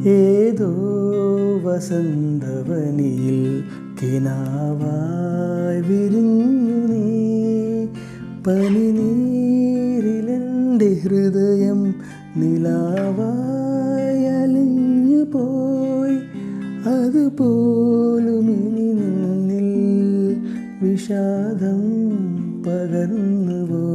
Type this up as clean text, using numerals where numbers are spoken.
ഏതോ വസന്തവനിയിൽ കിനാവായി വിരിഞ്ഞു നീ. പനിനീരിലെൻ്റെ ഹൃദയം നിലാവായി അലിഞ്ഞു പോയി. അതുപോലും ഇനി നിന്നിൽ വിഷാദം പകർന്നുവോ?